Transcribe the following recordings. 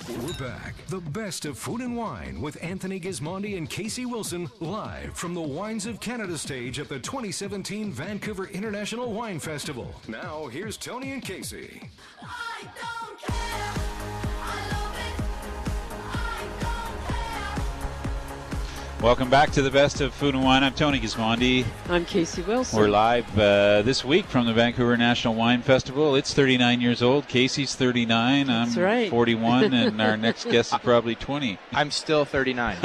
We're back. The best of food and wine with Anthony Gismondi and Kasey Wilson, live from the Wines of Canada stage at the 2017 Vancouver International Wine Festival. Now, here's Tony and Kasey. I don't care. I love it. I don't care. Welcome back to the best of food and wine. I'm Tony Gismondi. I'm Kasey Wilson. We're live this week from the Vancouver National Wine Festival. It's 39 years old. Kasey's 39. That's I'm right. 41, and our next guest is probably 20. I'm still 39.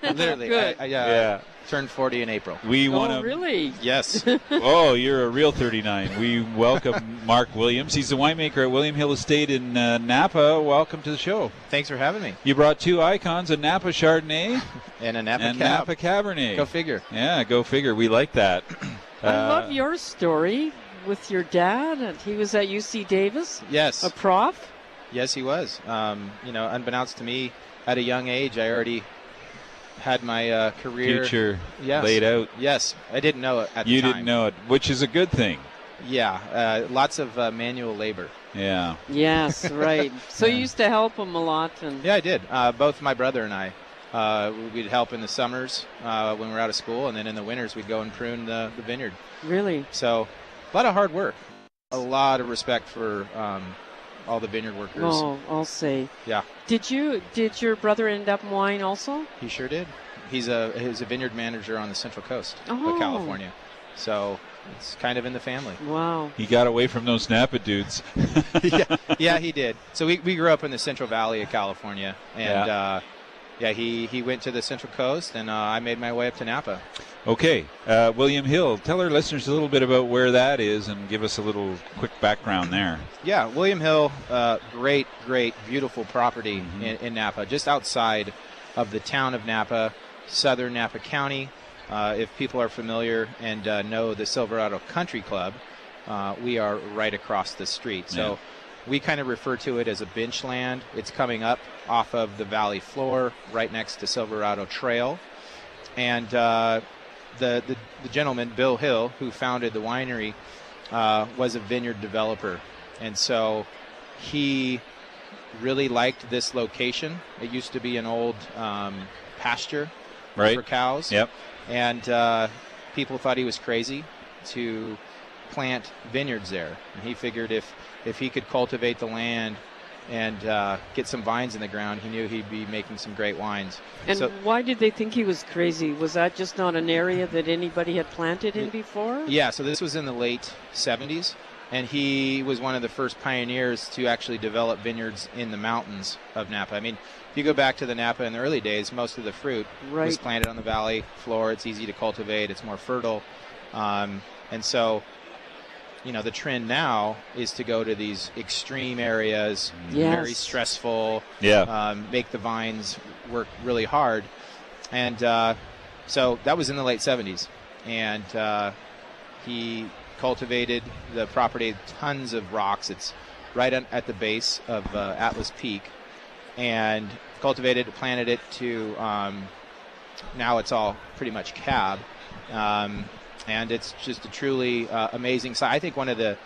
Literally. Good. I turned 40 in April. We want to. Really? Yes. Oh, you're a real 39. We welcome Mark Williams. He's the winemaker at William Hill Estate in Napa. Welcome to the show. Thanks for having me. You brought two icons, a Napa Chardonnay And a Napa and Cab. Napa Cabernet. Go figure. Yeah, go figure. We like that. I love your story with your dad. And he was at UC Davis, Yes. a prof. Yes, he was. Unbeknownst to me, at a young age, I already had my career. Future Yes. laid out. Yes. I didn't know it at the You time. didn't know it, which is a good thing. Yeah. Lots of manual labor. Yeah. Yes, right. So you used to help him a lot. And Yeah, I did. Both my brother and I. We'd help in the summers when we were out of school, and then in the winters we'd go and prune the vineyard. Really? So a lot of hard work. A lot of respect for all the vineyard workers. Oh, I'll say. Yeah, Did your brother end up in wine also? he sure did. He's a vineyard manager on the Central Coast Oh. of California. So it's kind of in the family. Wow. He got away from those Napa dudes. Yeah, he did. So we grew up in the Central Valley of California, and he went to the Central Coast, and I made my way up to Napa. Okay, William Hill, tell our listeners a little bit about where that is and give us a little quick background there. Yeah, William Hill, great, beautiful property in Napa, just outside of the town of Napa, southern Napa County. If people are familiar and know the Silverado Country Club, we are right across the street. So we kind of refer to it as a bench land. It's coming up off of the valley floor, right next to Silverado Trail. And the gentleman, Bill Hill, who founded the winery, was a vineyard developer. And so he really liked this location. It used to be an old pasture for cows. Yep. And people thought he was crazy to plant vineyards there. And he figured if he could cultivate the land and get some vines in the ground, he knew he'd be making some great wines. And So- why did they think he was crazy? Was that just not an area that anybody had planted in before? Yeah, so this was in the late 70s, and he was one of the first pioneers to actually develop vineyards in the mountains of Napa. I mean, if you go back to the Napa in the early days, most of the fruit was Right. planted on the valley floor. It's easy to cultivate. It's more fertile. And so, the trend now is to go to these extreme areas, Yes. very stressful, Yeah. make the vines work really hard. And so that was in the late 70s. And he cultivated the property, tons of rocks. It's right at the base of Atlas Peak. And cultivated it, planted it to, now it's all pretty much cab. And it's just a truly amazing site. I think one of the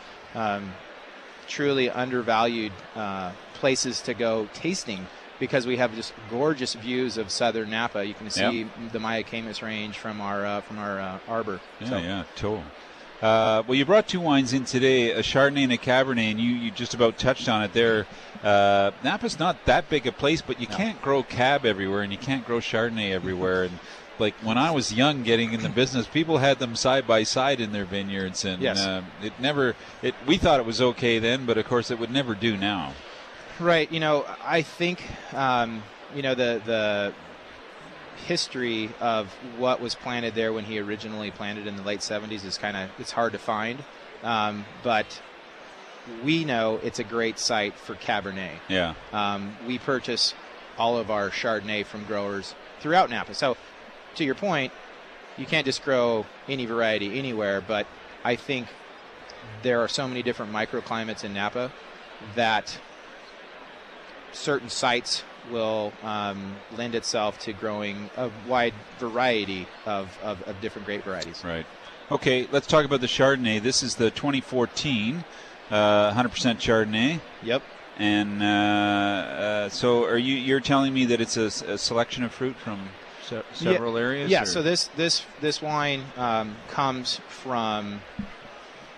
truly undervalued places to go tasting, because we have just gorgeous views of southern Napa. You can see the Mayacamas Range from our arbor. Yeah, totally. Well, you brought two wines in today, a Chardonnay and a Cabernet, and you just about touched on it there. Napa's not that big a place, but you can't grow Cab everywhere, and you can't grow Chardonnay everywhere. And like when I was young getting in the business, people had them side by side in their vineyards, and we thought it was okay then, but of course it would never do now. Right. I think, the history of what was planted there when he originally planted in the late 70s is it's hard to find. But we know it's a great site for Cabernet. Yeah. We purchase all of our Chardonnay from growers throughout Napa. So to your point, you can't just grow any variety anywhere, but I think there are so many different microclimates in Napa that certain sites will lend itself to growing a wide variety of different grape varieties. Right. Okay, let's talk about the Chardonnay. This is the 2014 100% Chardonnay. Yep. And So you're telling me that it's a selection of fruit from several areas? Yeah. Or? So this wine comes from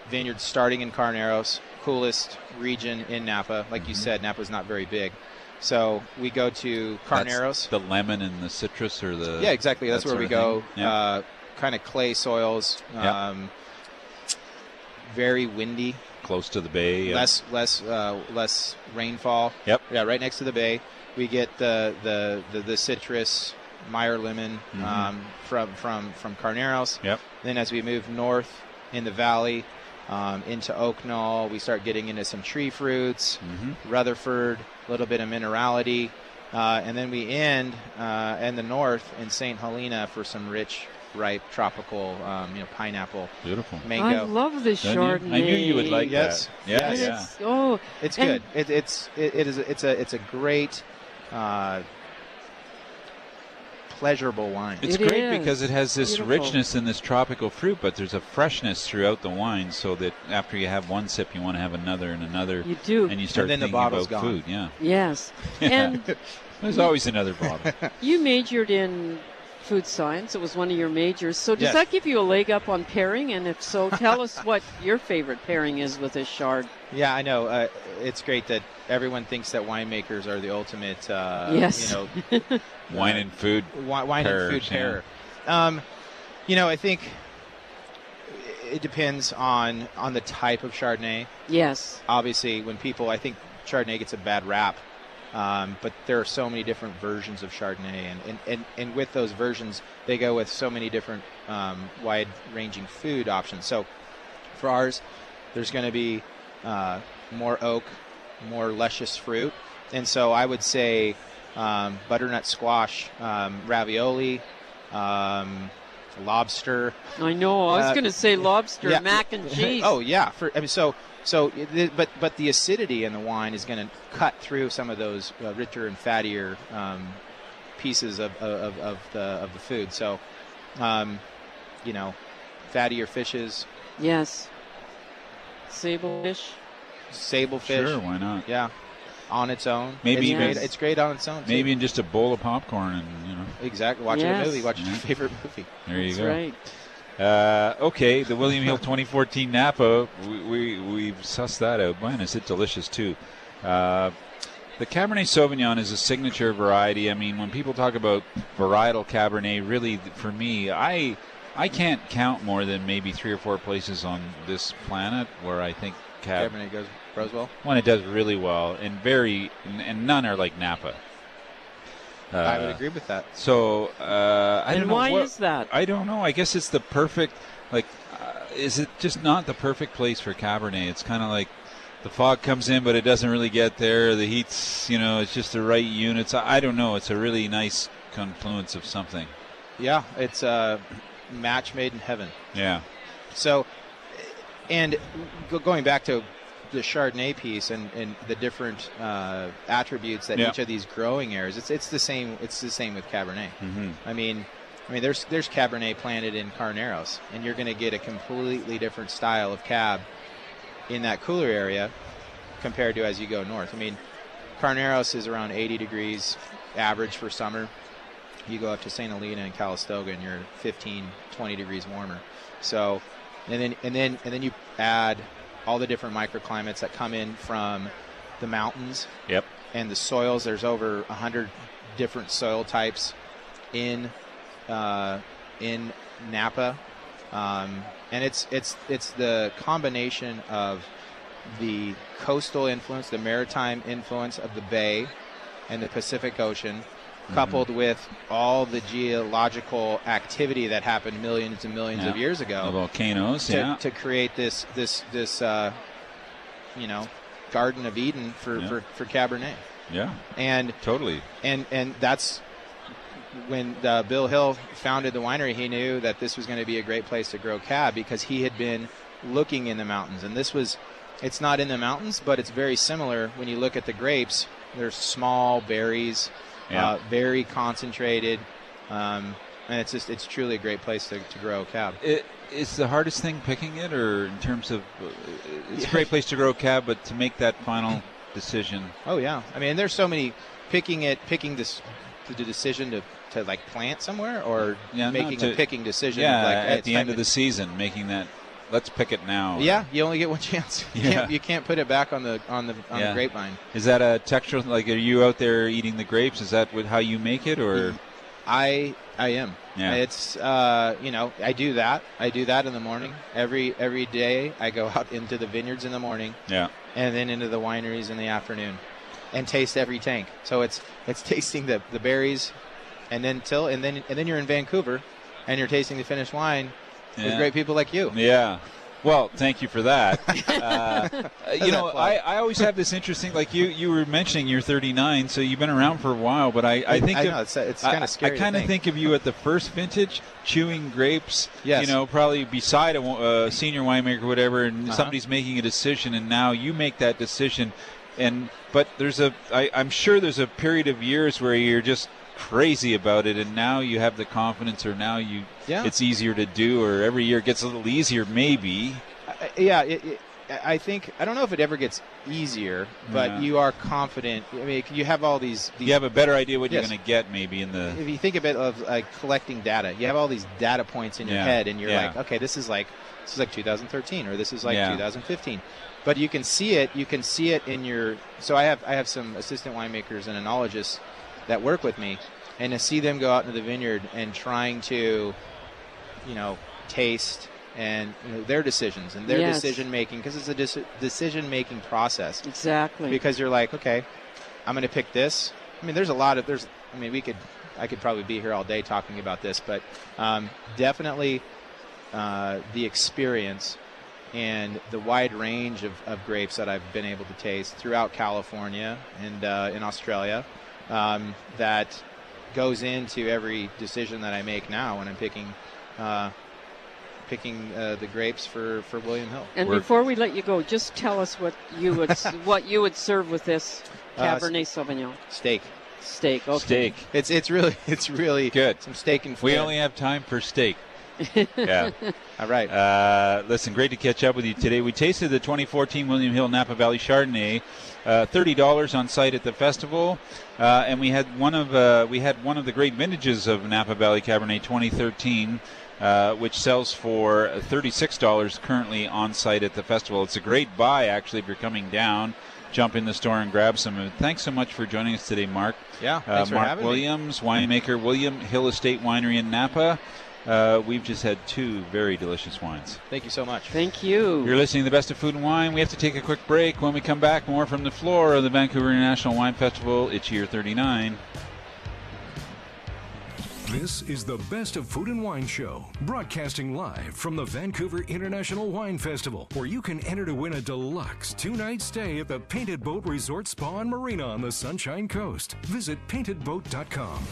vineyards starting in Carneros, coolest region in Napa. Like you said, Napa's not very big. So we go to Carneros. That's the lemon and the citrus, or the yeah, exactly. That's where we go. Yeah. Kind of clay soils, very windy, close to the bay. Yeah. Less rainfall. Yep. Yeah, right next to the bay. We get the citrus, Meyer lemon from Carneros. Yep. Then as we move north in the valley into Oak Knoll, we start getting into some tree fruits, Rutherford, a little bit of minerality, and then we end in the north in St. Helena for some rich, ripe tropical, pineapple, beautiful mango. I love this Don't you? Chardonnay. I knew you would like Yes. that. Yeah, Yes. yeah. It's and- good. It's a great pleasurable wine. It's It great is. because it has this Beautiful. richness in this tropical fruit, but there's a freshness throughout the wine, so that after you have one sip, you want to have another and another. You do. And you start And then the thinking bottle's about gone. food. Yeah. Yes. Yeah. And There's always another bottle. you majored in food science. It was one of your majors. So does Yes. that give you a leg up on pairing? And if so, tell us what your favorite pairing is with this Chard. Yeah, I know. It's great that everyone thinks that winemakers are the ultimate, Yes. Wine and food. wine and food Pairs, pairer. I think it depends on the type of Chardonnay. Yes. Obviously, I think Chardonnay gets a bad rap, but there are so many different versions of Chardonnay, and with those versions, they go with so many different wide-ranging food options. So for ours, there's going to be more oak, more luscious fruit, and so I would say butternut squash, ravioli, lobster. I know. I was going to say lobster, yeah. mac and cheese. Oh yeah, but the acidity in the wine is going to cut through some of those richer and fattier pieces of the food. So, fattier fishes. Yes. Sablefish. Sablefish. Sure, why not? Yeah, on its own. Maybe it's great. even- It's great on its own. Too. Maybe in just a bowl of popcorn, and exactly. Watching Yes. a movie. Watching Yeah. your favorite movie. there you That's go. right. Okay, the William Hill 2014 Napa, we've sussed that out. Man, is it delicious, too. The Cabernet Sauvignon is a signature variety. I mean, when people talk about varietal Cabernet, really, for me, I can't count more than maybe 3 or 4 places on this planet where I think Cabernet grows well. when it does really well, and none are like Napa. I would agree with that. So I don't And know why what, is that? I don't know. I guess it's the perfect. Is it just not the perfect place for Cabernet? It's kind of like the fog comes in, but it doesn't really get there. The heat's, it's just the right units. I don't know. It's a really nice confluence of something. Yeah, it's a match made in heaven. Yeah. So, and going back to the Chardonnay piece and the different attributes that Yeah. each of these growing areas, it's the same. It's the same with Cabernet. Mm-hmm. I mean, there's Cabernet planted in Carneros, and you're going to get a completely different style of Cab in that cooler area compared to as you go north. I mean, Carneros is around 80 degrees average for summer. You go up to St. Helena and Calistoga, and you're 15, 20 degrees warmer. So, and then you add all the different microclimates that come in from the mountains. Yep. And the soils. There's over 100 different soil types in Napa, and it's the combination of the coastal influence, the maritime influence of the bay and the Pacific Ocean, coupled with all the geological activity that happened millions and millions of years ago. The volcanoes, to create this Garden of Eden for Cabernet. Yeah. And Totally. and that's when Bill Hill founded the winery. He knew that this was going to be a great place to grow Cab because he had been looking in the mountains, and it's not in the mountains, but it's very similar. When you look at the grapes, they're small berries, very concentrated, and it's truly a great place to grow Cab. Is the hardest thing picking it, or in terms of it's a great place to grow Cab, but to make that final decision? Oh yeah, I mean, there's so many picking the decision to like plant somewhere, or making a picking decision. Yeah, like, at the end of the season, making that. Let's pick it now. Yeah, you only get one chance. You can't put it back on the grapevine. Is that a textural? Like, are you out there eating the grapes? Is that how you make it, or? I am. Yeah. It's I do that. I do that in the morning. Every day I go out into the vineyards in the morning. Yeah. And then into the wineries in the afternoon, and taste every tank. So it's tasting the berries, and then you're in Vancouver, and you're tasting the finished wine with great people like you. Yeah. Well, thank you for that. I always have this interesting, like you were mentioning you're 39, so you've been around for a while, but I think it's kind of scary. I kind of think of you at the first vintage, chewing grapes, yes. Probably beside a senior winemaker or whatever, and somebody's making a decision, and now you make that decision. But I'm sure there's a period of years where you're just crazy about it, and now you have the confidence, or now it's easier to do, or every year it gets a little easier maybe. I think, I don't know if it ever gets easier, but you are confident. I mean, you have all these you have a better idea what you're going to get maybe in the. If you think of it of like collecting data, you have all these data points in your head, and you're like, okay, this is like 2013, or this is like 2015. But you can see it. You can see it in your. So I have some assistant winemakers and enologists that work with me, and to see them go out into the vineyard and trying to, taste and their decisions and their decision making, because it's a decision making process. Exactly. Because you're like, okay, I'm going to pick this. I mean, I could probably be here all day talking about this, but definitely the experience and the wide range of grapes that I've been able to taste throughout California and in Australia. That goes into every decision that I make now when I'm picking the grapes for William Hill. And before we let you go, just tell us what you would serve with this Cabernet Sauvignon. Steak. Okay. Steak. It's really good. Some steak and filet. We only have time for steak. Yeah. All right. Listen, great to catch up with you today. We tasted the 2014 William Hill Napa Valley Chardonnay, $30 on site at the festival, and we had one of the great vintages of Napa Valley Cabernet 2013, which sells for $36 currently on site at the festival. It's a great buy, actually, if you're coming down. Jump in the store and grab some. And thanks so much for joining us today, Mark. Yeah, thanks for having me. Mark Williams, winemaker, William Hill Estate Winery in Napa. We've just had two very delicious wines. Thank you so much. Thank you. You're listening to the Best of Food and Wine. We have to take a quick break. When we come back, more from the floor of the Vancouver International Wine Festival. It's year 39. This is the Best of Food and Wine show, broadcasting live from the Vancouver International Wine Festival, where you can enter to win a deluxe 2-night stay at the Painted Boat Resort Spa and Marina on the Sunshine Coast. Visit paintedboat.com.